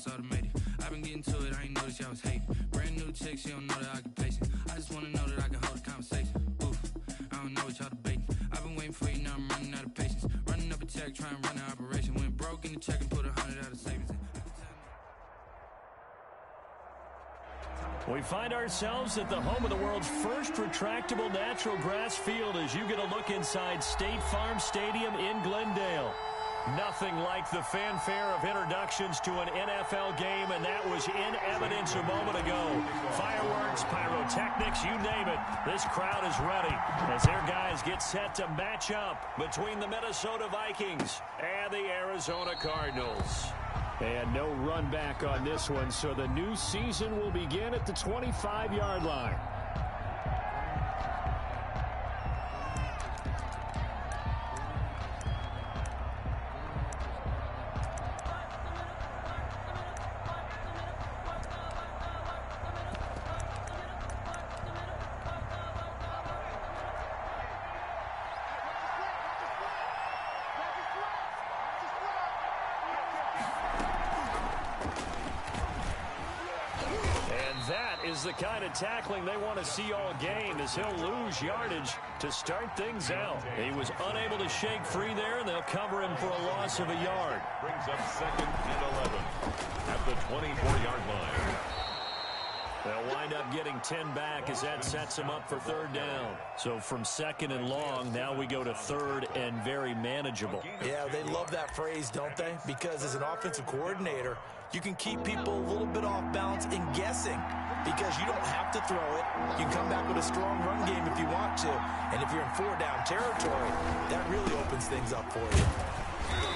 it's automated. I've been getting to it, I ain't noticed y'all was hating. Brand new chick, she don't know the occupation. I just wanna know that I can hold a conversation. Oof, I don't know what y'all debating. I've been waiting for you, now I'm running out of patience. Running up a check, trying to run an operation. Went broke in the check and put 100 out of savings in. We find ourselves at the home of the world's first retractable natural grass field as you get a look inside State Farm Stadium in Glendale. Nothing like the fanfare of introductions to an NFL game, and that was in evidence a moment ago. Fireworks, pyrotechnics, you name it. This crowd is ready as their guys get set to match up between the Minnesota Vikings and the Arizona Cardinals. And no run back on this one, so the new season will begin at the 25-yard line. The kind of tackling they want to see all game as he'll lose yardage to start things out. He was unable to shake free there, and they'll cover him for a loss of a yard. Brings up 2nd and 11 at the 24-yard line. They'll wind up getting 10 back as that sets them up for 3rd down. So from 2nd and long, now we go to 3rd and very manageable. Yeah, they love that phrase, don't they? Because as an offensive coordinator, you can keep people a little bit off balance and guessing because you don't have to throw it. You can come back with a strong run game if you want to. And if you're in 4-down territory, that really opens things up for you.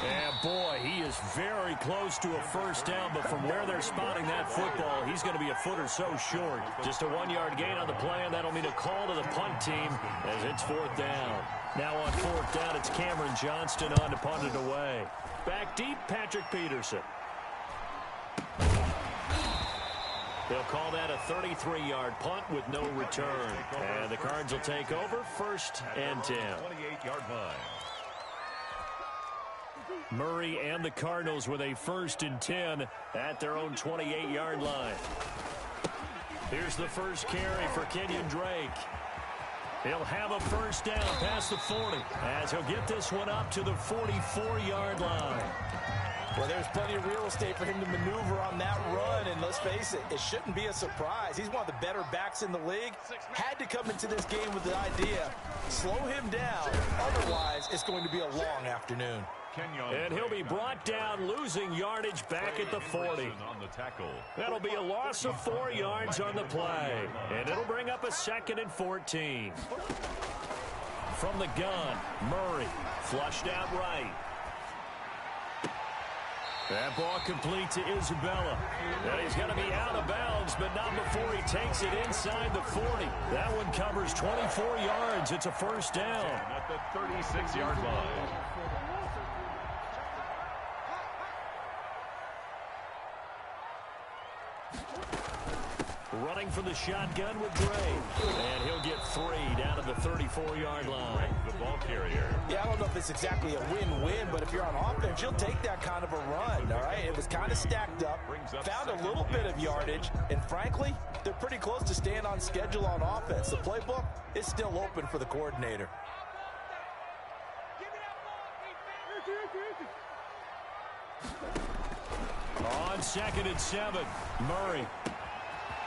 And boy, he is very close to a 1st down, but from where they're spotting that football, he's going to be a foot or so short. Just a 1-yard gain on the play, and that'll mean a call to the punt team as it's 4th down. Now on 4th down, it's Cameron Johnston on to punt it away. Back deep, Patrick Peterson. They'll call that a 33-yard punt with no return. And the Cards will take over 1st and 10. 28-yard line. Murray and the Cardinals with a 1st and 10 at their own 28-yard line. Here's the first carry for Kenyon Drake. He'll have a 1st down past the 40 as he'll get this one up to the 44-yard line. Well, there's plenty of real estate for him to maneuver on that run, and let's face it, it shouldn't be a surprise. He's one of the better backs in the league. Had to come into this game with the idea, slow him down, otherwise it's going to be a long afternoon. And he'll be brought down, losing yardage back at the 40. That'll be a loss of 4 yards on the play, and it'll bring up a 2nd and 14. From the gun, Murray, flushed out right. That ball complete to Isabella. And he's going to be out of bounds, but not before he takes it inside the 40. That one covers 24 yards. It's a 1st down. At the 36-yard line. Running for the shotgun with Drake. And he'll get 3 down to the 34-yard line. The ball carrier. Yeah, I don't know if it's exactly a win-win, but if you're on offense, you'll take that kind of a run, all right? It was kind of stacked up, found a little bit of yardage, and frankly, they're pretty close to staying on schedule on offense. The playbook is still open for the coordinator. On 2nd and 7, Murray.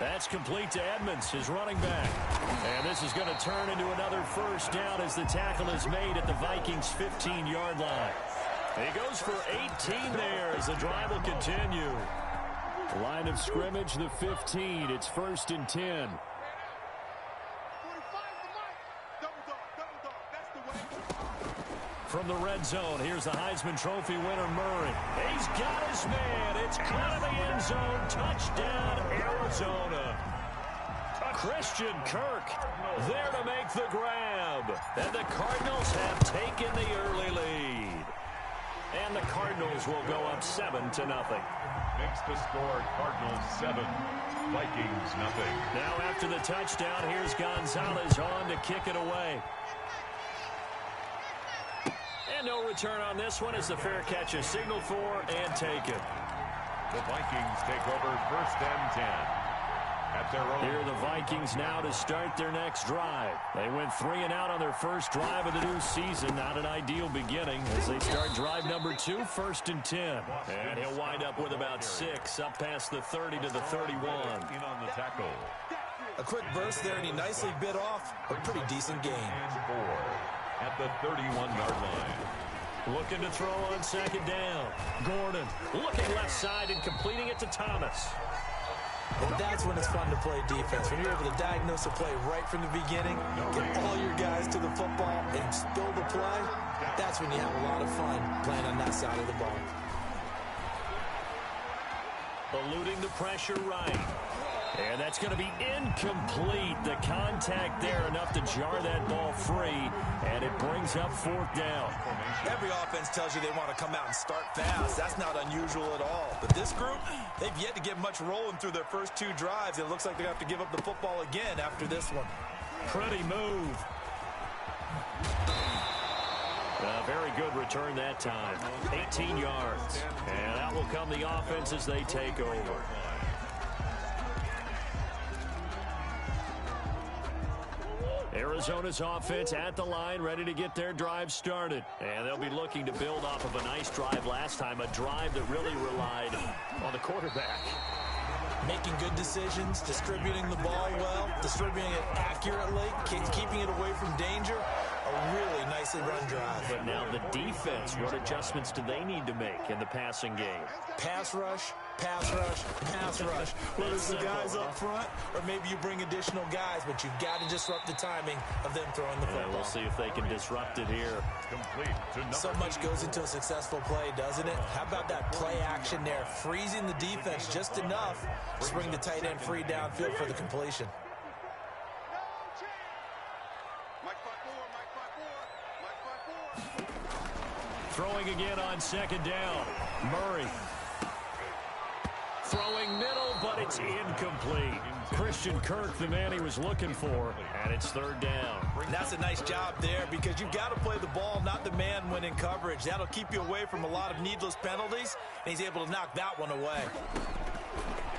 That's complete to Edmonds, his running back. And this is going to turn into another 1st down as the tackle is made at the Vikings' 15-yard line. He goes for 18 there as the drive will continue. Line of scrimmage, the 15. It's 1st and 10. From the red zone, here's the Heisman Trophy winner, Murray. He's got his man. It's out of the end zone. Touchdown, Arizona. Christian Kirk there to make the grab. And the Cardinals have taken the early lead. And the Cardinals will go up 7-0. Makes the score Cardinals 7, Vikings nothing. Now after the touchdown, here's Gonzalez on to kick it away. And no return on this one as the fair catch is signaled for and taken. The Vikings take over 1st and 10. At their own. Here are the Vikings now to start their next drive. They went 3 and out on their first drive of the new season. Not an ideal beginning as they start drive number 2, 1st and 10. And he'll wind up with about 6 up past the 30 to the 31. In on the tackle. A quick burst there, and he nicely bit off a pretty decent gain. And 4 at the 31-yard line. Looking to throw on 2nd down. Gordon looking left side and completing it to Thomas. And that's when it's fun to play defense. When you're able to diagnose a play right from the beginning, get all your guys to the football, and spill the play, that's when you have a lot of fun playing on that side of the ball. Eluding the pressure right. And that's going to be incomplete. The contact there enough to jar that ball free, and it brings up 4th down. Every offense tells you they want to come out and start fast. That's not unusual at all. But this group, they've yet to get much rolling through their first 2 drives. It looks like they have to give up the football again after this one. Pretty move. A very good return that time. 18 yards. And out will come the offense as they take over. Arizona's offense at the line, ready to get their drive started. And they'll be looking to build off of a nice drive last time, a drive that really relied on the quarterback. Making good decisions, distributing the ball well, distributing it accurately, keeping it away from danger. A really nicely run drive. But now the defense, what adjustments do they need to make in the passing game? Pass rush, pass rush, pass rush. Whether it's the guys up front or maybe you bring additional guys, but you've got to disrupt the timing of them throwing the football. We'll see if they can disrupt it here. Complete to so much goes into a successful play, doesn't it? How about that play action there? Freezing the defense just enough to bring the tight end free downfield for the completion. Throwing again on 2nd down. Murray. Throwing middle, but it's incomplete. Christian Kirk, the man he was looking for, and it's 3rd down. And that's a nice job there because you've got to play the ball, not the man when in coverage. That'll keep you away from a lot of needless penalties, and he's able to knock that one away.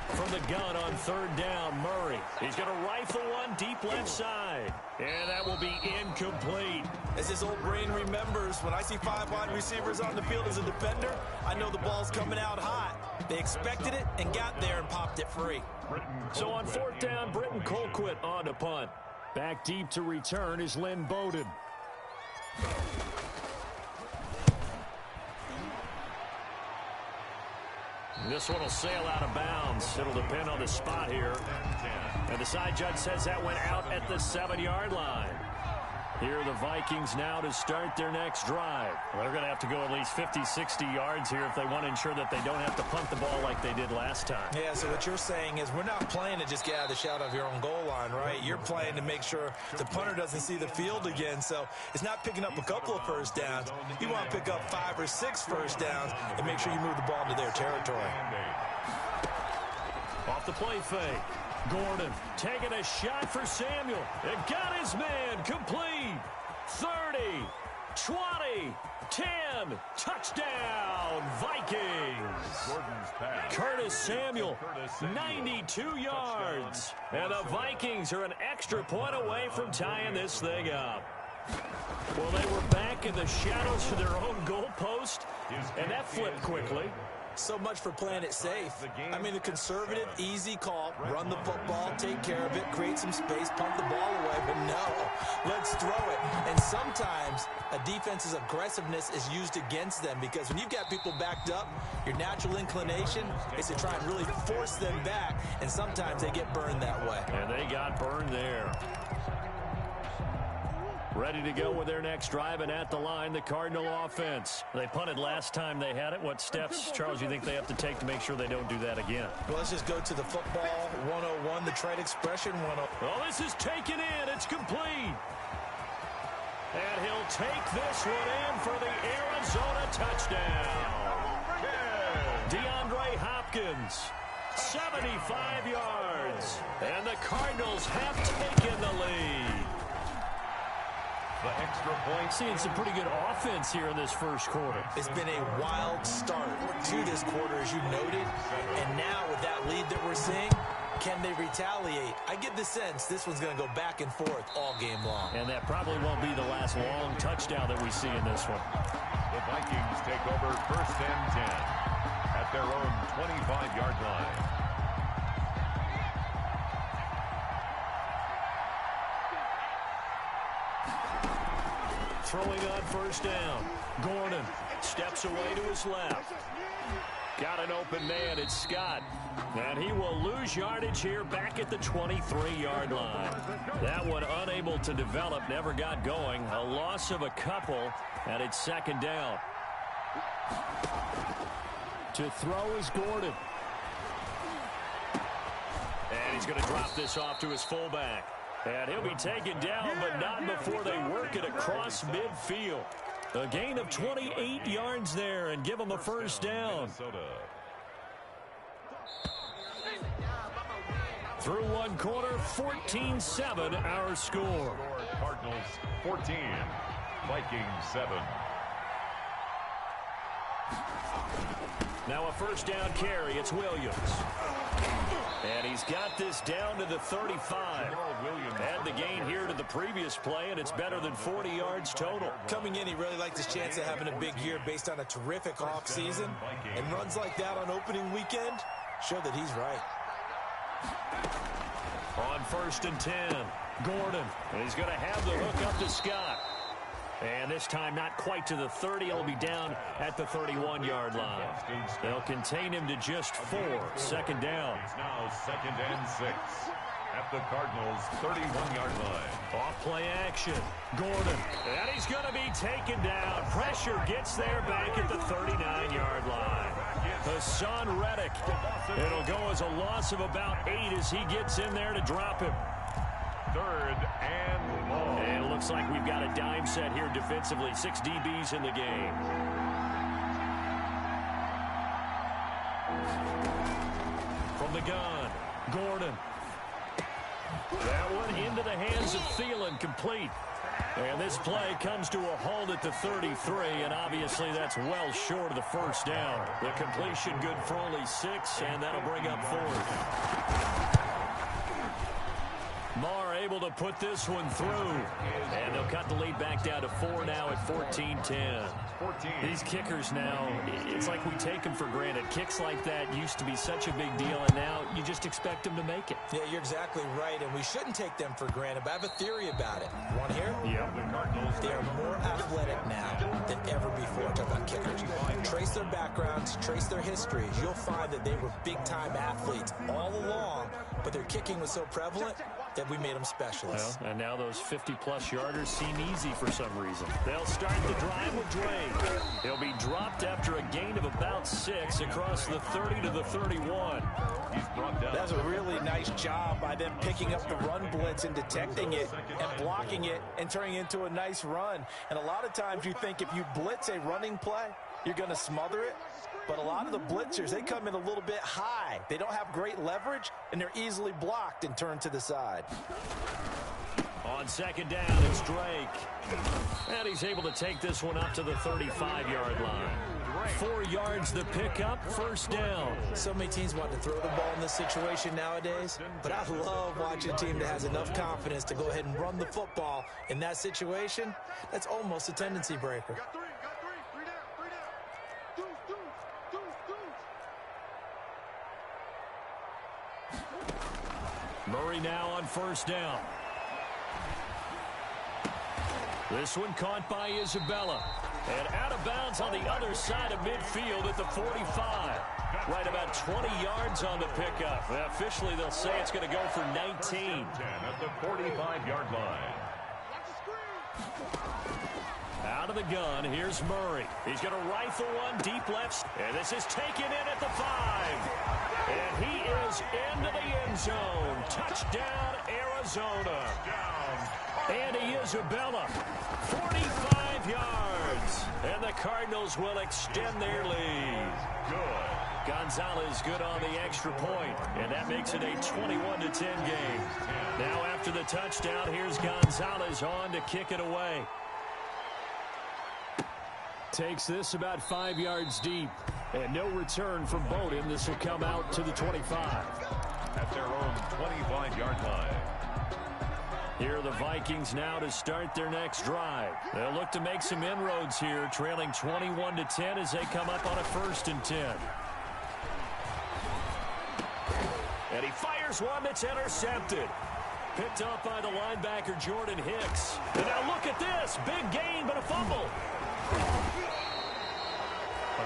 From the gun on 3rd down, Murray. He's going to rifle one deep left side. And that will be incomplete. As his old brain remembers, when I see 5 wide receivers on the field as a defender, I know the ball's coming out hot. They expected it and got there and popped it free. So on 4th down, Britton Colquitt on to punt. Back deep to return is Lynn Bowden. This one will sail out of bounds. It'll depend on the spot here. And the side judge says that went out at the 7-yard line. Here are the Vikings now to start their next drive. Well, they're going to have to go at least 50, 60 yards here if they want to ensure that they don't have to punt the ball like they did last time. Yeah, so what you're saying is we're not playing to just get out of the shadow of your own goal line, right? You're playing to make sure the punter doesn't see the field again. So it's not picking up a couple of first downs. You want to pick up 5 or 6 first downs and make sure you move the ball into their territory. Off the play fake. Gordon taking a shot for Samuel. It got his man complete. 30, 20, 10. Touchdown, Vikings. Gordon's pass. Curtis Samuel, 92 yards. And the Vikings are an extra point away from tying this thing up. Well, they were back in the shadows for their own goalpost, and that flipped quickly. So much for playing it safe. I mean, the conservative, easy call, run the football, take care of it, create some space, punt the ball away, but no, let's throw it. And sometimes a defense's aggressiveness is used against them because when you've got people backed up, your natural inclination is to try and really force them back, and sometimes they get burned that way. And they got burned there. Ready to go with their next drive, and at the line, the Cardinal offense. They punted last time they had it. What steps, Charles, you think they have to take to make sure they don't do that again? Well, let's just go to the football 101, the trade expression 101. Oh, this is taken in. It's complete. And he'll take this one in for the Arizona touchdown. DeAndre Hopkins, 75 yards. And the Cardinals have taken the lead. The extra point. Seeing some pretty good offense here in this first quarter. It's been a wild start to this quarter, as you noted. we're seeing, can they retaliate? I get the sense this one's going to go back and forth all game long. And that probably won't be the last long touchdown that we see in this one. The Vikings take over 1st and 10 at their own 25-yard line. Throwing on 1st down. Gordon steps away to his left. Got an open man, it's Scott. And he will lose yardage here back at the 23-yard line. That one unable to develop, never got going. A loss of a couple, and it's 2nd down. To throw is Gordon. And he's going to drop this off to his fullback. And he'll be taken down, but not before they work it across midfield. A gain of 28 yards there and give them a 1st down. Through one quarter, 14-7 our score. Cardinals 14, Vikings 7. Now a 1st down carry. It's Williams. And he's got this down to the 35. Add the gain here to the previous play, and it's better than 40 yards total. Coming in, he really liked his chance of having a big year based on a terrific offseason. And runs like that on opening weekend show that he's right. On 1st and 10, Gordon. And he's going to have the hook up to Scott. And this time not quite to the 30. He'll be down at the 31-yard line. They'll contain him to just 4. 2nd down. It's now 2nd and 6 at the Cardinals' 31-yard line. Off play action. Gordon. And he's going to be taken down. Pressure gets there back at the 39-yard line. Hassan Reddick. It'll go as a loss of about 8 as he gets in there to drop him. 3rd and long. And it looks like we've got a dime set here defensively. 6 DBs in the game. From the gun, Gordon. That one into the hands of Thielen, complete. And this play comes to a halt at the 33, and obviously that's well short of the 1st down. The completion good for only 6, and that'll bring up 4th. Marr able to put this one through. And they'll cut the lead back down to 4 now at 14-10. These kickers now, it's like we take them for granted. Kicks like that used to be such a big deal, and now you just expect them to make it. Yeah, you're exactly right, and we shouldn't take them for granted, but I have a theory about it. You want to hear? Yep. They are more athletic now than ever before. Talk about kickers. Trace their backgrounds, trace their histories. You'll find that they were big-time athletes all along, but their kicking was so prevalent that we made them specialists. Well, and now those 50-plus yarders seem easy for some reason. They'll start the drive with Drake. He'll be dropped after a gain of about 6 across the 30 to the 31. He's brought down. That's a really nice job by them picking up the run blitz and detecting it and blocking it and turning it into a nice run. And a lot of times you think if you blitz a running play, you're going to smother it. But a lot of the blitzers, they come in a little bit high. They don't have great leverage, and they're easily blocked and turned to the side. On 2nd down, it's Drake. And he's able to take this one up to the 35-yard line. 4 yards the pickup, 1st down. So many teams want to throw the ball in this situation nowadays, but I love watching a team that has enough confidence to go ahead and run the football in that situation. That's almost a tendency breaker. Murray now on 1st down. This one caught by Isabella. And out of bounds on the other side of midfield at the 45. Right about 20 yards on the pickup. Well, officially, they'll say it's going to go for 19. At the 45-yard line. Out of the gun, here's Murray. He's going to rifle one deep left. And this is taken in at the 5. And he is into the end zone. Touchdown, Arizona. Andy Isabella, 45 yards. And the Cardinals will extend their lead. Good. Gonzalez good on the extra point. And that makes it a 21-10 game. Now after the touchdown, here's Gonzalez on to kick it away. Takes this about 5 yards deep. And no return from Bowden. This will come out to the 25. at their own 25-yard line. Here are the Vikings now to start their next drive. They'll look to make some inroads here, trailing 21-10 as they come up on a 1st and 10. And he fires one that's intercepted. Picked up by the linebacker, Jordan Hicks. And now look at this. Big gain, but a fumble.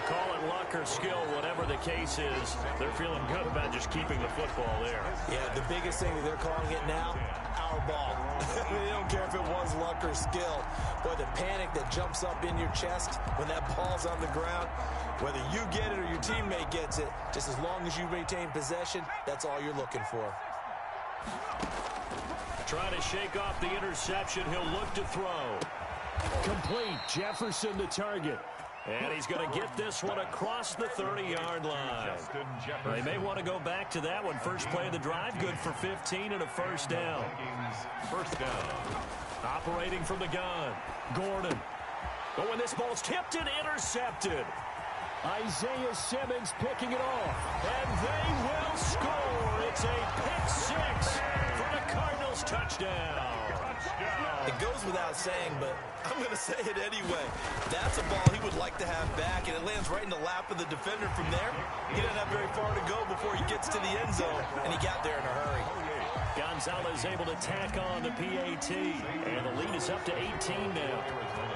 Call it luck or skill, whatever the case is. They're feeling good about just keeping the football there. Yeah, the biggest thing that they're calling it now, our ball. They don't care if it was luck or skill. Boy, the panic that jumps up in your chest when that ball's on the ground, whether you get it or your teammate gets it, just as long as you maintain possession, that's all you're looking for. Trying to shake off the interception. He'll look to throw. Complete. Jefferson the target. And he's going to get this one across the 30-yard line. They may want to go back to that one. First play of the drive, good for 15 and a 1st down. First down. Operating from the gun, Gordon. Oh, and this ball's tipped and intercepted. Isaiah Simmons picking it off. And they will score. It's a pick-6 for the Cardinals touchdown. It goes without saying, but I'm going to say it anyway. That's a ball he would like to have back, and it lands right in the lap of the defender from there. He doesn't have very far to go before he gets to the end zone, and he got there in a hurry. Gonzalez able to tack on the PAT, and the lead is up to 18 now.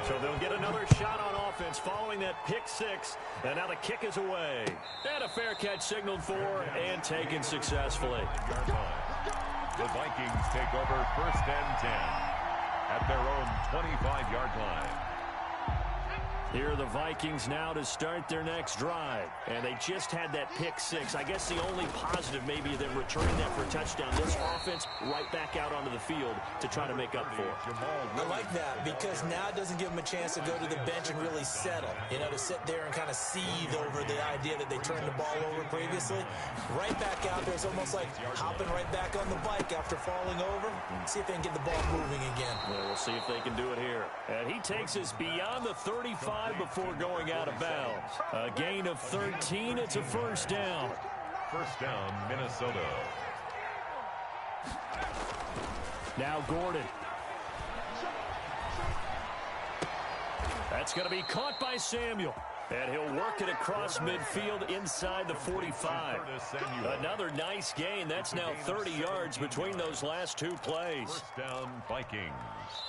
So they'll get another shot on offense following that pick-6, and now the kick is away. And a fair catch signaled for and taken successfully. The Vikings take over 1st and 10 at their own 25-yard line. Here are the Vikings now to start their next drive. And they just had that pick-6. I guess the only positive maybe them returning that for a touchdown. This offense right back out onto the field to try to make up for it. I like that because now it doesn't give them a chance to go to the bench and really settle. You know, to sit there and kind of seethe over the idea that they turned the ball over previously. Right back out there, it's almost like hopping right back on the bike after falling over. See if they can get the ball moving again. Well, we'll see if they can do it here. And he takes us beyond the 35 before going out of bounds. A gain of 13. It's a 1st down. First down, Minnesota. Now Gordon. That's going to be caught by Samuel. And he'll work it across midfield inside the 45. Another nice gain. That's now 30 yards between those last two plays. First down, Vikings.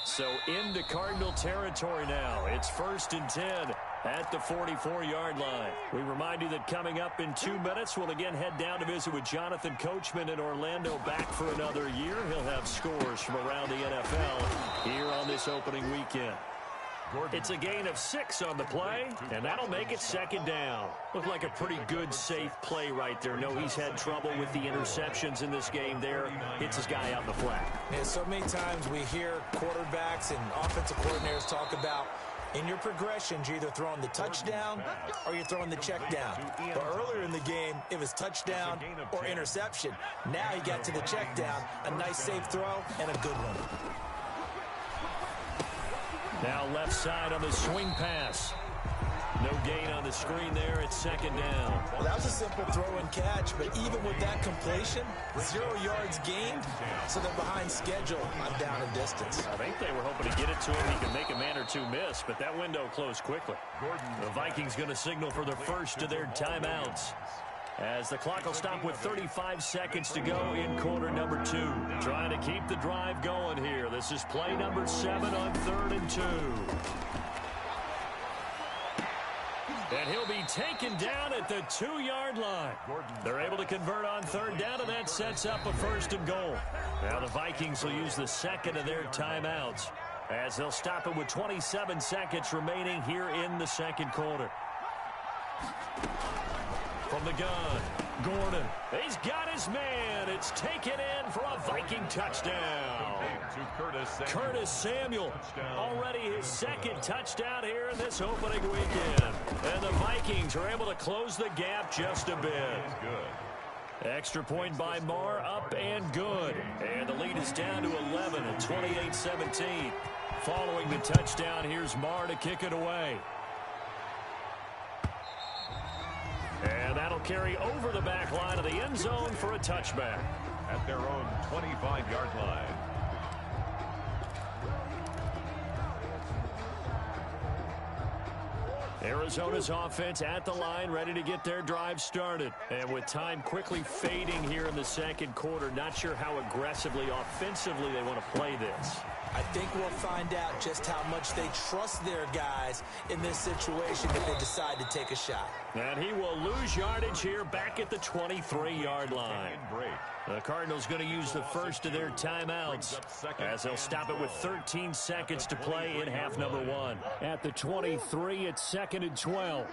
So into Cardinal territory now. It's 1st and 10 at the 44-yard line. We remind you that coming up in 2 minutes, we'll again head down to visit with Jonathan Coachman in Orlando, back for another year. He'll have scores from around the NFL here on this opening weekend. It's a gain of 6 on the play, and that'll make it 2nd down. Looked like a pretty good, safe play right there. No, he's had trouble with the interceptions in this game there. Hits his guy out in the flat. Yeah, so many times we hear quarterbacks and offensive coordinators talk about in your progressions, you're either throwing the touchdown or you're throwing the check down. But earlier in the game, it was touchdown or interception. Now he got to the check down, a nice safe throw, and a good one. Now left side on the swing pass. No gain on the screen there. It's 2nd down. Well, that was a simple throw and catch, but even with that completion, 0 yards gained, so they're behind schedule on down and distance. I think they were hoping to get it to him. He can make a man or two miss, but that window closed quickly. The Vikings going to signal for the first of their timeouts, as the clock will stop with 35 seconds to go in quarter number 2. Trying to keep the drive going here. This is play number 7 on 3rd and 2. And he'll be taken down at the 2-yard line. They're able to convert on 3rd down, and that sets up a 1st and goal. Now the Vikings will use the second of their timeouts, as they'll stop it with 27 seconds remaining here in the 2nd quarter. From the gun, Gordon. He's got his man. It's taken in for a Viking touchdown. Curtis Samuel, already his 2nd touchdown here in this opening weekend. And the Vikings are able to close the gap just a bit. Extra point by Marr, up and good. And the lead is down to 11 at 28-17. Following the touchdown, here's Marr to kick it away. And that'll carry over the back line of the end zone for a touchback. At their own 25-yard line. Arizona's offense at the line, ready to get their drive started. And with time quickly fading here in the second quarter, not sure how aggressively, offensively they want to play this. I think we'll find out just how much they trust their guys in this situation if they decide to take a shot. And he will lose yardage here back at the 23-yard line. The Cardinals going to use the first of their timeouts as they'll stop it with 13 seconds to play in half number 1. At the 23, it's 2nd and 12.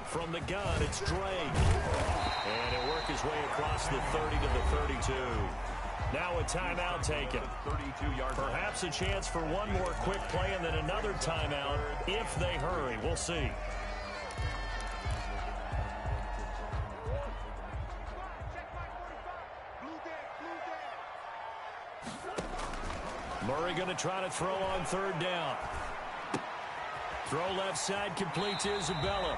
From the gun, it's Drake. And he'll work his way across the 30 to the 32. Now a timeout taken. Perhaps a chance for one more quick play and then another timeout if they hurry. We'll see. Murray going to try to throw on 3rd down. Throw left side, complete to Isabella.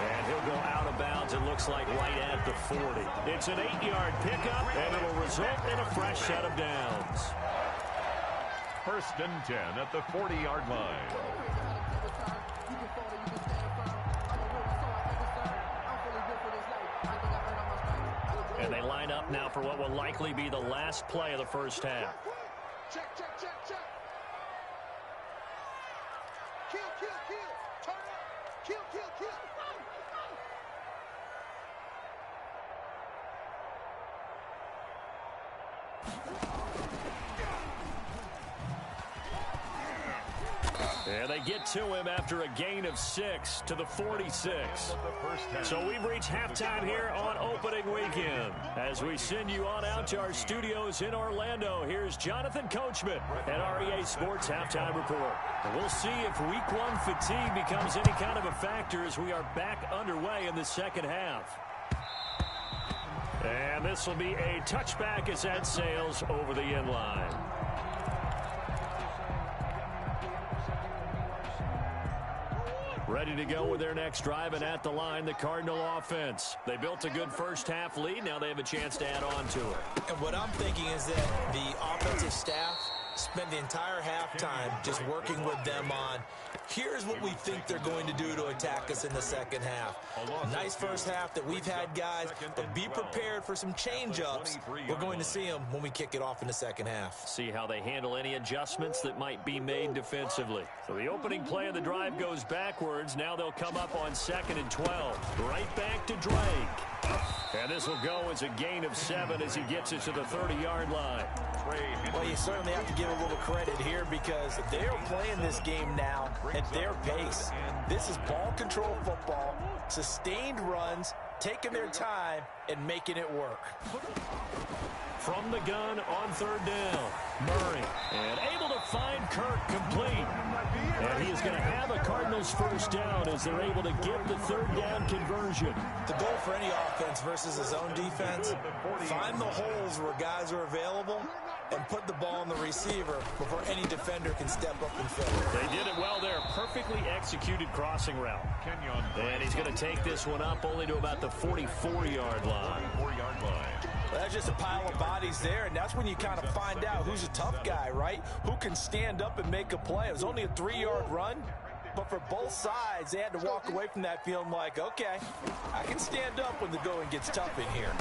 And he'll go out of bounds, it looks like right at the 40. It's an 8-yard pickup, and it'll result in a fresh set of downs. 1st and 10 at the 40-yard line. And they line up now for what will likely be the last play of the first half. Check. Kill. Turn up. Kill. And they get to him after a gain of 6 to the 46. So we've reached halftime here on opening weekend. As we send you on out to our studios in Orlando, here's Jonathan Coachman at REA Sports Halftime Report. And we'll see if Week 1 fatigue becomes any kind of a factor as we are back underway in the second half. And this will be a touchback as that sails over the end line. Ready to go with their next drive, and at the line, the Cardinal offense. They built a good first half lead. Now they have a chance to add on to it. And what I'm thinking is that the offensive staff spent the entire halftime just working with them on, here's what we think they're going to do to attack us in the second half. Nice first half that we've had, guys, but be prepared for some change-ups. We're going to see them when we kick it off in the second half. See how they handle any adjustments that might be made defensively. So the opening play of the drive goes backwards. Now they'll come up on 2nd and 12. Right back to Drake. And this will go as a gain of 7 as he gets it to the 30-yard line. Well, you certainly have to give a little credit here because they're playing this game now at their pace. This is ball control football, sustained runs, taking their time, and making it work. From the gun on 3rd down, Murray, and able to find Kirk complete. And he is going to have a Cardinals first down as they're able to get the 3rd down conversion. The goal for any offense versus his own defense, find the holes where guys are available and put the ball on the receiver before any defender can step up and fill it. They did it well there. Perfectly executed crossing route. And he's going to take this one up only to about the 44-yard line. Well, that's just a pile of bodies there, and that's when you kind of find out who's a tough guy, right? Who can stand up and make a play. It was only a 3-yard run, but for both sides, they had to walk away from that feeling like, okay, I can stand up when the going gets tough in here.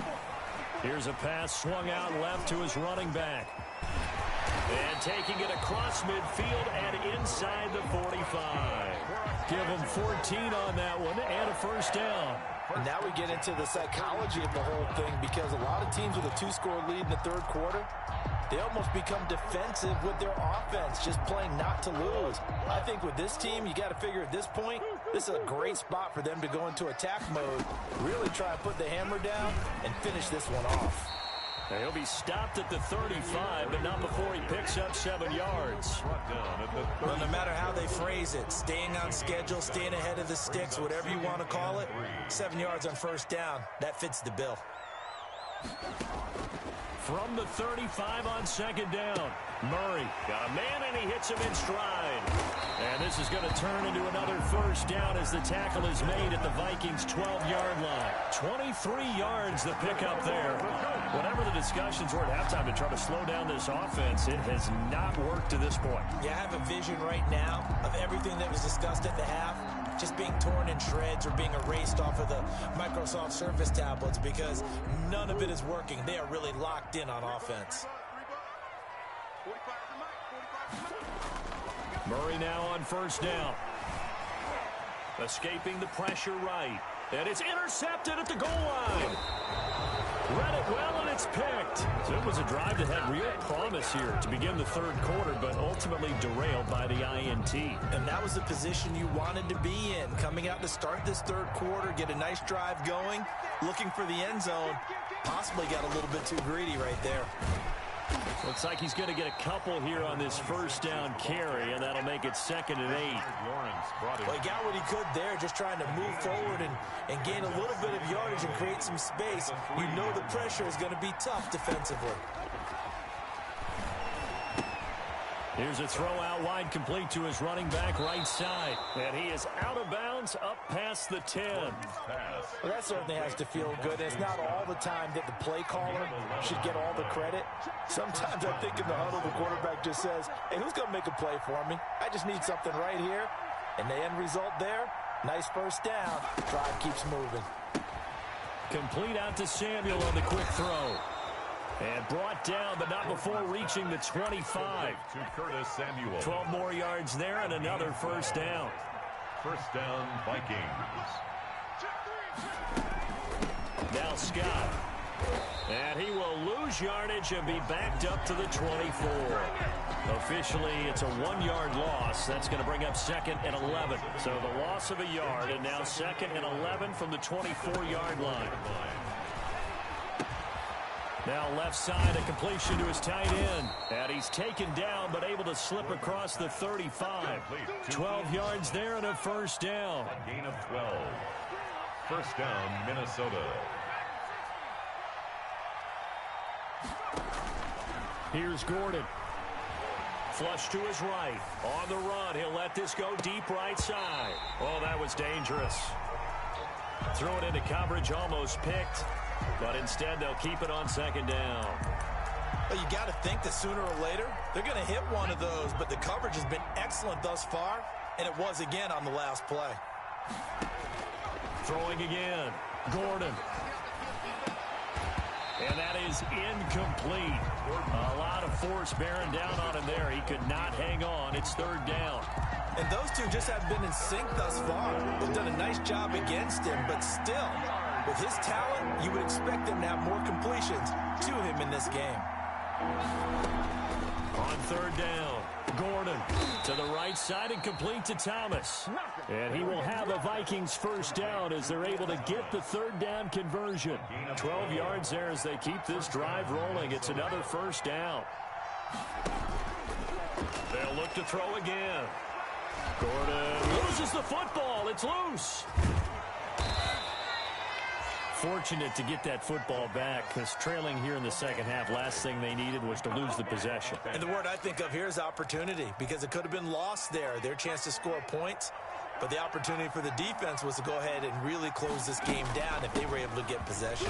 Here's a pass swung out left to his running back. And taking it across midfield and inside the 45. Give him 14 on that one and a first down. And now we get into the psychology of the whole thing because a lot of teams with a 2-score lead in the 3rd quarter, they almost become defensive with their offense, just playing not to lose. I think with this team, you got to figure at this point, this is a great spot for them to go into attack mode, really try and put the hammer down and finish this one off. Now he'll be stopped at the 35, but not before he picks up 7 yards. Well, no matter how they phrase it, staying on schedule, staying ahead of the sticks, whatever you want to call it, 7 yards on first down, that fits the bill. From the 35 on second down. Murray got a man, and he hits him in stride. And this is going to turn into another first down as the tackle is made at the Vikings' 12-yard line. 23 yards the pickup there. Whatever the discussions were at halftime to try to slow down this offense, it has not worked to this point. Yeah, I have a vision right now of everything that was discussed at the half just being torn in shreds or being erased off of the Microsoft Surface tablets because none of it is working. They are really locked in on offense. Murray now on first down. Escaping the pressure right. And it's intercepted at the goal line. Read it well, and it's picked. So it was a drive that had real promise here to begin the third quarter, but ultimately derailed by the INT. And that was the position you wanted to be in. Coming out to start this third quarter, get a nice drive going, looking for the end zone. Possibly got a little bit too greedy right there. Looks like he's going to get a couple here on this first down carry, and that'll make it 2nd and 8. Well, he got what he could there, just trying to move forward and gain a little bit of yardage and create some space. You know the pressure is going to be tough defensively. Here's a throw out wide, complete to his running back right side. And he is out of bounds up past the 10. Well, that certainly has to feel good. It's not all the time that the play caller should get all the credit. Sometimes I think in the huddle, the quarterback just says, hey, who's going to make a play for me? I just need something right here. And the end result there, nice first down. Drive keeps moving. Complete out to Samuel on the quick throw. And brought down, but not before reaching the 25. To Curtis Samuel. 12 more yards there and another first down. First down, Vikings. Now Scott. And he will lose yardage and be backed up to the 24. Officially, it's a 1-yard loss. That's going to bring up 2nd and 11. So the loss of a yard, and now 2nd and 11 from the 24-yard line. Now left side, a completion to his tight end. And he's taken down, but able to slip across the 35. 12 yards there and a first down. A gain of 12. First down, Minnesota. Here's Gordon. Flush to his right. On the run, he'll let this go deep right side. Oh, that was dangerous. Throw it into coverage, almost picked. But instead, they'll keep it on 2nd down. Well, you got to think that sooner or later, they're going to hit one of those. But the coverage has been excellent thus far, and it was again on the last play. Throwing again. Gordon. And that is incomplete. A lot of force bearing down on him there. He could not hang on. It's 3rd down. And those two just have been in sync thus far. They've done a nice job against him, but still, with his talent, you would expect them to have more completions to him in this game. On 3rd down, Gordon to the right side and complete to Thomas. And he will have a Vikings first down as they're able to get the 3rd down conversion. 12 yards there as they keep this drive rolling. It's another first down. They'll look to throw again. Gordon loses the football. It's loose. Fortunate to get that football back because trailing here in the second half, last thing they needed was to lose the possession. And the word I think of here is opportunity because it could have been lost there, their chance to score points. But the opportunity for the defense was to go ahead and really close this game down if they were able to get possession.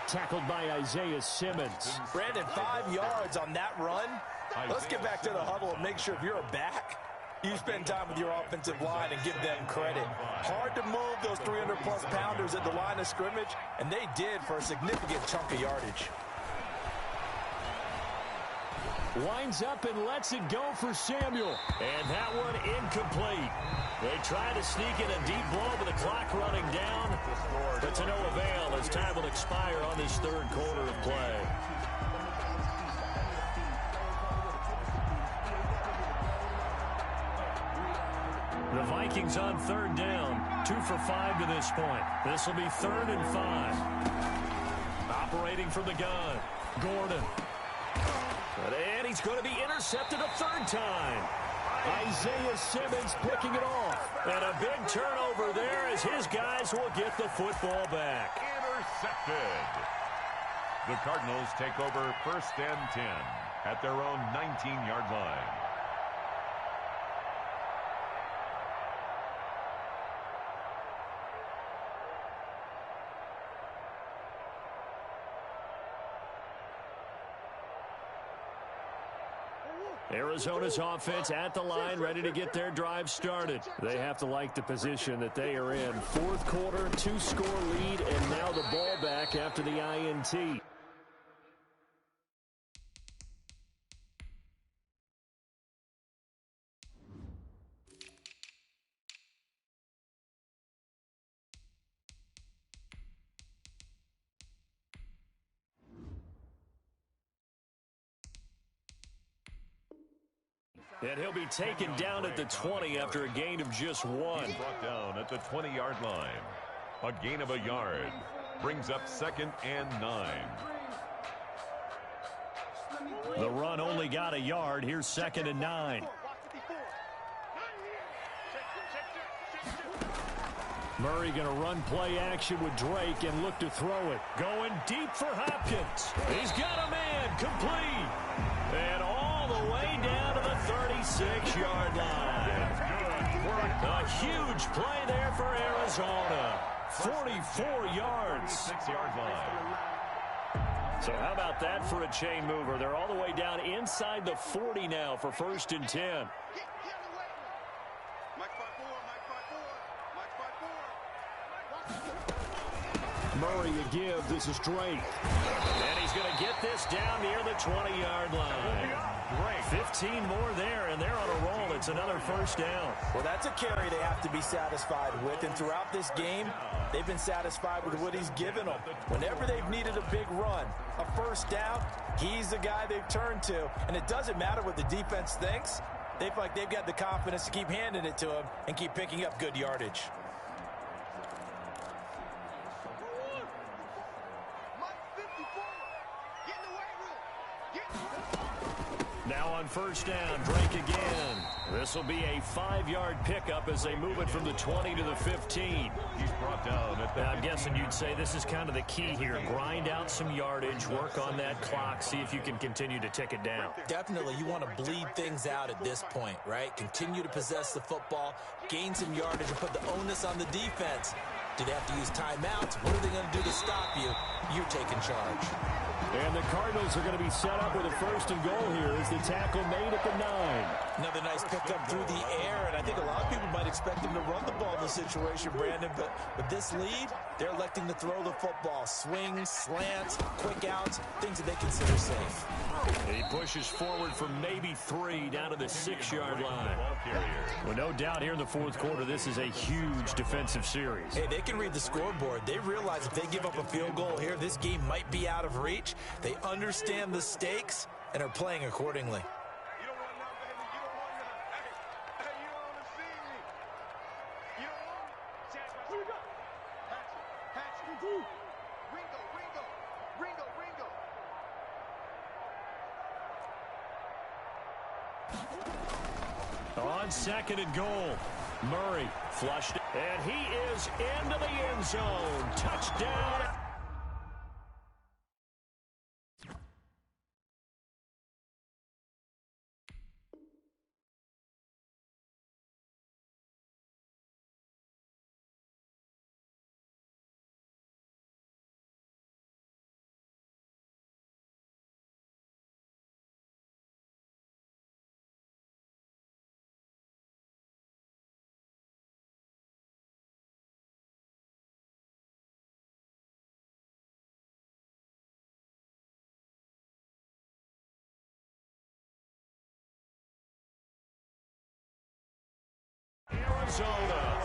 Tackled by Isaiah Simmons. Brandon, 5 yards on that run. Let's get back to the huddle and make sure if you're a back, you spend time with your offensive line and give them credit. Hard to move those 300-plus pounders at the line of scrimmage, and they did for a significant chunk of yardage. Winds up and lets it go for Samuel. And that one incomplete. They try to sneak in a deep ball with the clock running down, but to no avail as time will expire on this 3rd quarter of play. The Vikings on 3rd down, 2 for 5 to this point. This will be 3rd and 5. Operating from the gun, Gordon. And he's going to be intercepted a 3rd time. Isaiah Simmons picking it off. And a big turnover there as his guys will get the football back. Intercepted. The Cardinals take over 1st and 10 at their own 19-yard line. Arizona's offense at the line, ready to get their drive started. They have to like the position that they are in. 4th quarter, 2-score lead, and now the ball back after the INT. And he'll be taken down at the 20 after a gain of just 1. He's brought down at the 20-yard line. A gain of a yard brings up 2nd and 9. The run only got a yard. Here's 2nd and 9. Murray going to run play action with Drake and look to throw it. Going deep for Hopkins. He's got a man complete. And all the way down to the 36-yard line. A huge play there for Arizona. 44 yards. 6-yard line. So how about that for a chain mover? They're all the way down inside the 40 now for 1st and 10. Murray a give. This is Drake. And he's going to get this down near the 20-yard line. Great. 15 more there, and they're on a roll. It's another 1st down. Well, that's a carry they have to be satisfied with. And throughout this game, they've been satisfied with what he's given them. Whenever they've needed a big run, a 1st down, he's the guy they've turned to. And it doesn't matter what the defense thinks. They feel like they've got the confidence to keep handing it to him and keep picking up good yardage. Now on 1st down, Drake again. This will be a 5-yard pickup as they move it from the 20 to the 15. He's brought down at the... I'm guessing you'd say this is kind of the key here. Grind out some yardage, work on that clock, see if you can continue to tick it down. Definitely, you want to bleed things out at this point, right? Continue to possess the football, gain some yardage, and put the onus on the defense. Do they have to use timeouts? What are they going to do to stop you? You're taking charge. And the Cardinals are going to be set up with a 1st and goal here as the tackle made at the 9. Another nice pickup through the air, and I think a lot of people might expect them to run the ball in this situation, Brandon, but with this lead, they're electing to throw the football. Swings, slants, quick outs, things that they consider safe. He pushes forward for maybe 3 down to the 6-yard line. Well, no doubt here in the 4th quarter, this is a huge defensive series. Hey, they can read the scoreboard. They realize if they give up a field goal here, this game might be out of reach. They understand the stakes and are playing accordingly. On 2nd and goal, Murray flushed, and he is into the end zone. Touchdown. Arizona,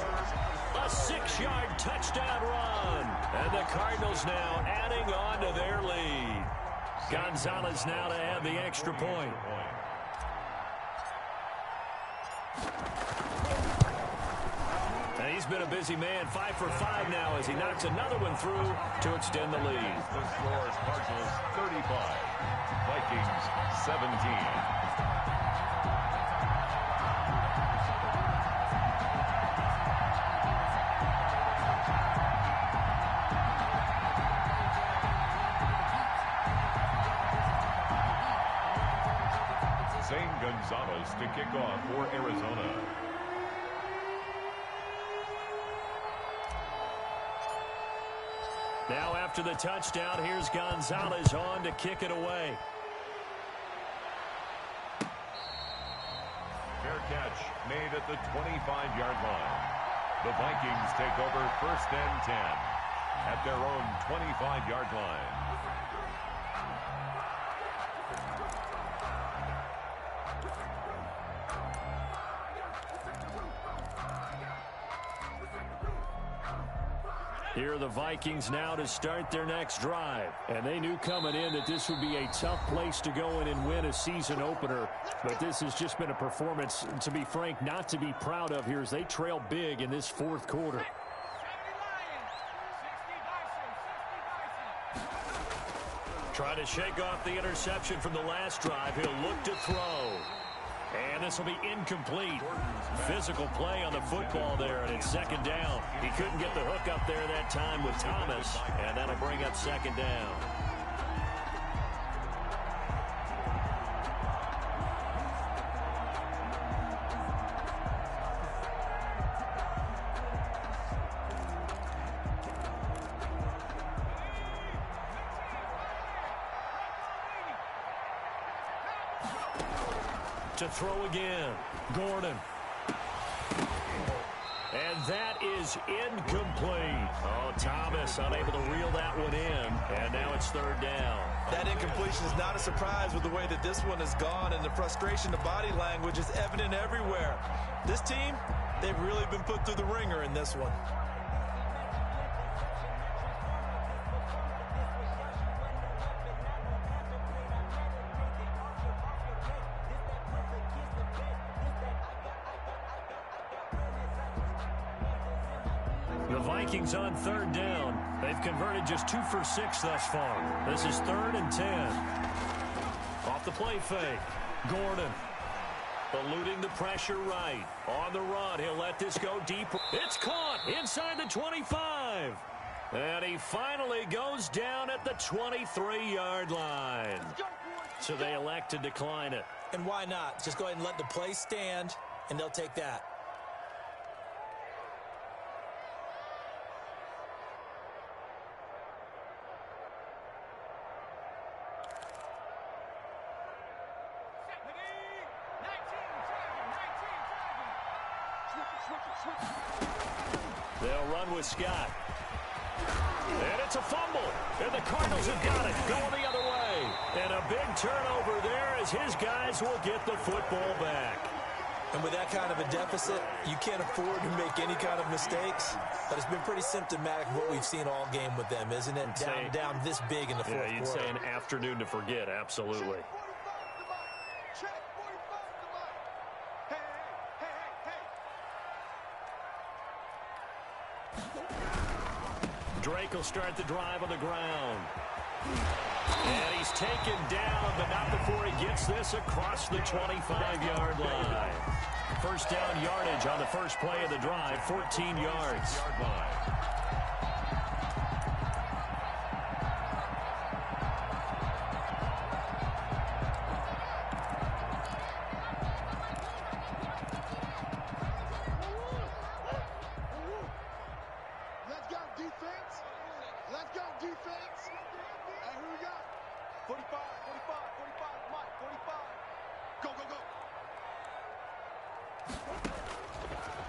a 6-yard touchdown run. And the Cardinals now adding on to their lead. Gonzalez now to add the extra point. And he's been a busy man, 5 for 5 now as he knocks another one through to extend the lead. The score is Cardinals 35, Vikings 17. Gonzalez to kick off for Arizona. Now after the touchdown, here's Gonzalez on to kick it away. Fair catch made at the 25-yard line. The Vikings take over 1st and 10 at their own 25-yard line. Here are the Vikings now to start their next drive. And they knew coming in that this would be a tough place to go in and win a season opener. But this has just been a performance, to be frank, not to be proud of here as they trail big in this fourth quarter. Trying to shake off the interception from the last drive. He'll look to throw. And this will be incomplete. Physical play on the football there, and it's 2nd down. He couldn't get the hook up there that time with Thomas, and that'll bring up 2nd down. To throw again, Gordon. And that is incomplete. Oh, Thomas unable to reel that one in, and now it's 3rd down. That incompletion is not a surprise with the way that this one has gone, and the frustration of body language is evident everywhere. This team, they've really been put through the ringer in this one. The Vikings on 3rd down. They've converted just 2 for 6 thus far. This is 3rd and 10. Off the play fake. Gordon eluding the pressure right. On the run, he'll let this go deep. It's caught inside the 25. And he finally goes down at the 23-yard line. So they elect to decline it. And why not? Just go ahead and let the play stand, and they'll take that. They'll run with Scott. And it's a fumble. And the Cardinals have got it. Going the other way. And a big turnover there as his guys will get the football back. And with that kind of a deficit, you can't afford to make any kind of mistakes. But it's been pretty symptomatic of what we've seen all game with them, isn't it? Down this big in the fourth quarter. Yeah, you'd say an afternoon to forget. Absolutely. Drake will start the drive on the ground. And he's taken down, but not before he gets this across the 25-yard line. 1st down yardage on the first play of the drive, 14 yards.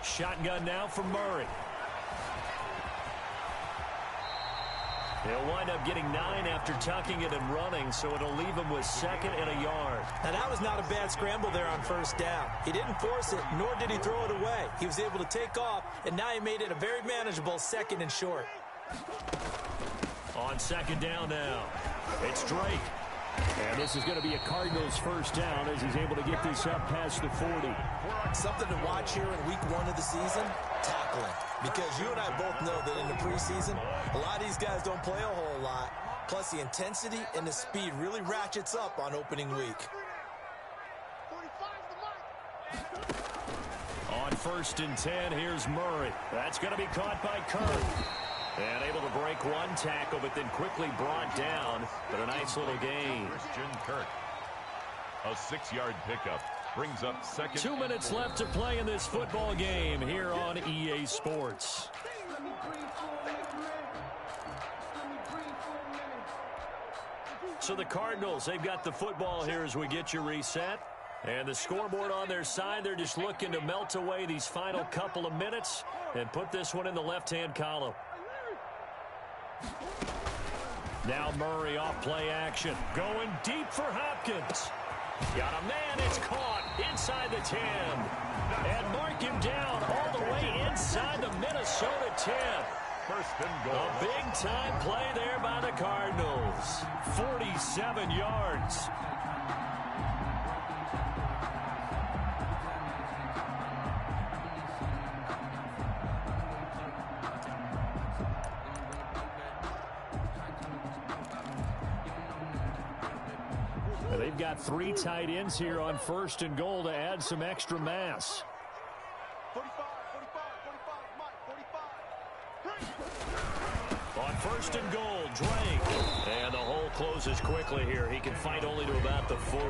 Shotgun now from Murray. He'll wind up getting 9 after tucking it and running, so it'll leave him with 2nd and a yard. Now, that was not a bad scramble there on 1st down. He didn't force it, nor did he throw it away. He was able to take off, and now he made it a very manageable 2nd and short. On 2nd down now, it's Drake. And this is going to be a Cardinals 1st down as he's able to get this up past the 40. Something to watch here in week 1 of the season, tackling. Because you and I both know that in the preseason, a lot of these guys don't play a whole lot. Plus, the intensity and the speed really ratchets up on opening week. On 1st and 10, here's Murray. That's going to be caught by Kirk. And able to break one tackle, but then quickly brought down. But a nice little gain. Christian Kirk. A 6-yard pickup. brings up second. 2 minutes left to play in this football game here on EA Sports. So the Cardinals, they've got the football here as we get you reset. And the scoreboard on their side, they're just looking to melt away these final couple of minutes and put this one in the left-hand column. Now Murray off play action. Going deep for Hopkins. Got a man, it's caught inside the 10. And mark him down all the way inside the Minnesota 10. First and goal. A big-time play there by the Cardinals. 47 yards. They've got 3 tight ends here on first and goal to add some extra mass. 45, 45, 45. On first and goal, Drake. And the hole closes quickly here. He can fight only to about the 4.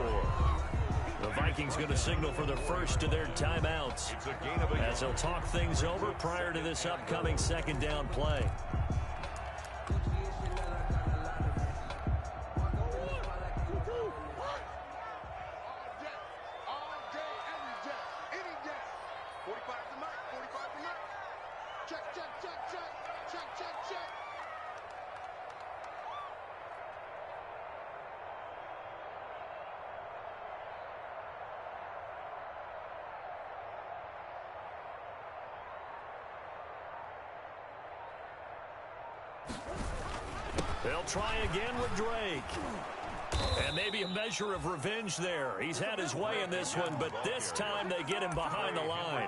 The Vikings going to signal for the first of their timeouts as they'll talk things over prior to this upcoming second down play. They'll try again with Drake. And maybe a measure of revenge there. He's had his way in this one, but this time they get him behind the line.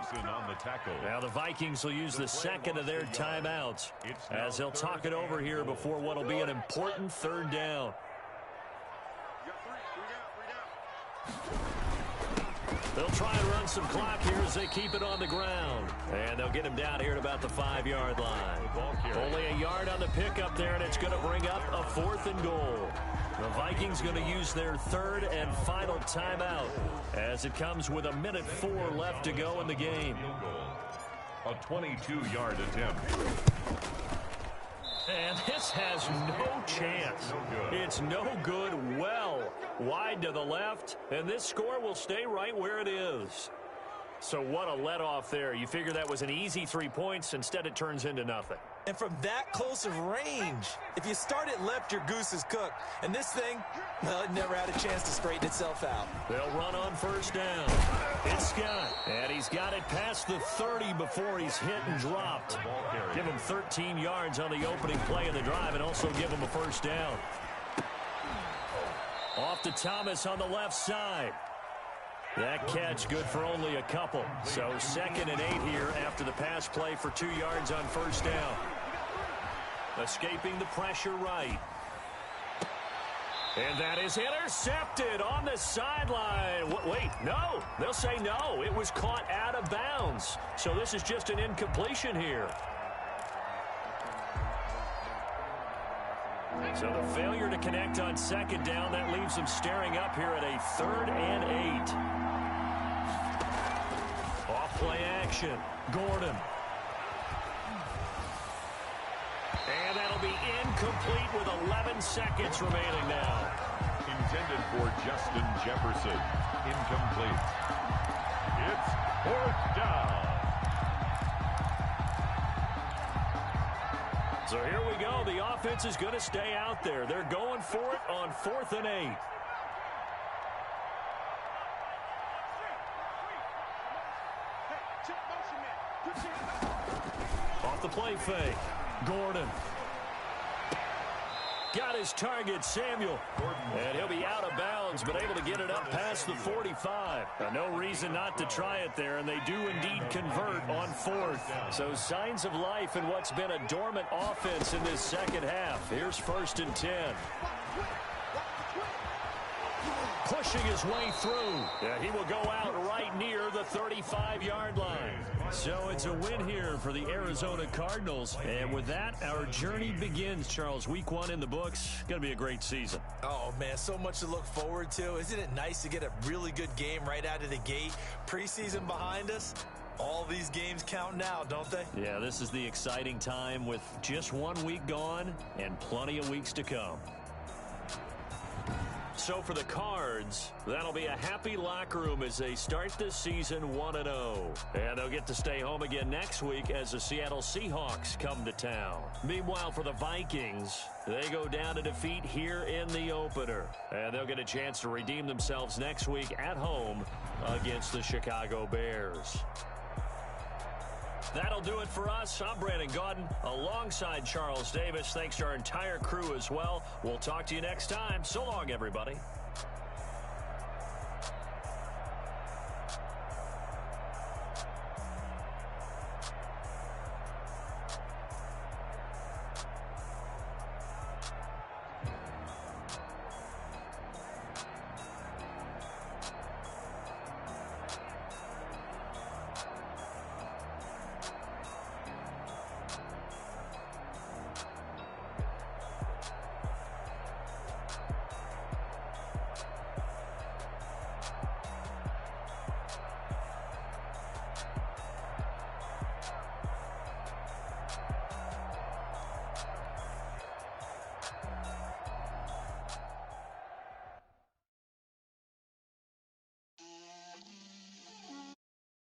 Now the Vikings will use the second of their timeouts as they'll talk it over here before what will be an important third down. They'll try and run some clock here as they keep it on the ground. And they'll get him down here at about the 5-yard line. Only a yard on the pickup there, and it's going to bring up a 4th and goal. The Vikings going to use their third and final timeout as it comes with 1:04 left to go in the game. A 22-yard attempt. And this has no chance. It's no good. Well wide to the left, and this score will stay right where it is. So what a let-off there. You figure that was an easy 3 points. Instead, it turns into nothing. And from that close of range, if you start it left, your goose is cooked. And this thing, well, it never had a chance to straighten itself out. They'll run on first down. It's Scott. And he's got it past the 30 before he's hit and dropped. Give him 13 yards on the opening play of the drive and also give him a first down. Off to Thomas on the left side. That catch good for only a couple. So 2nd and 8 here after the pass play for 2 yards on first down. Escaping the pressure right. And that is intercepted on the sideline. Wait, no. They'll say no. It was caught out of bounds. So this is just an incompletion here. So the failure to connect on second down, that leaves them staring up here at a 3rd and 8. Off play action. Gordon. And that'll be incomplete with 11 seconds remaining now. Intended for Justin Jefferson. Incomplete. It's 4th down. So here we go. The offense is going to stay out there. They're going for it on 4th and 8. Off the play fake. Gordon. Got his target, Samuel. And he'll be out of bounds, but able to get it up past the 45. No reason not to try it there, and they do indeed convert on 4th. So signs of life in what's been a dormant offense in this second half. Here's 1st and 10. pushing his way through. Yeah, he will go out right near the 35-yard line. So it's a win here for the Arizona Cardinals. And with that, our journey begins, Charles. Week 1 in the books. Going to be a great season. Oh, man, so much to look forward to. Isn't it nice to get a really good game right out of the gate? Preseason behind us. All these games count now, don't they? Yeah, this is the exciting time with just 1 week gone and plenty of weeks to come. So for the Cards, that'll be a happy locker room as they start this season 1-0. And they'll get to stay home again next week as the Seattle Seahawks come to town. Meanwhile, for the Vikings, they go down to defeat here in the opener. And they'll get a chance to redeem themselves next week at home against the Chicago Bears. That'll do it for us. I'm Brandon Gaudin alongside Charles Davis. Thanks to our entire crew as well. We'll talk to you next time. So long, everybody.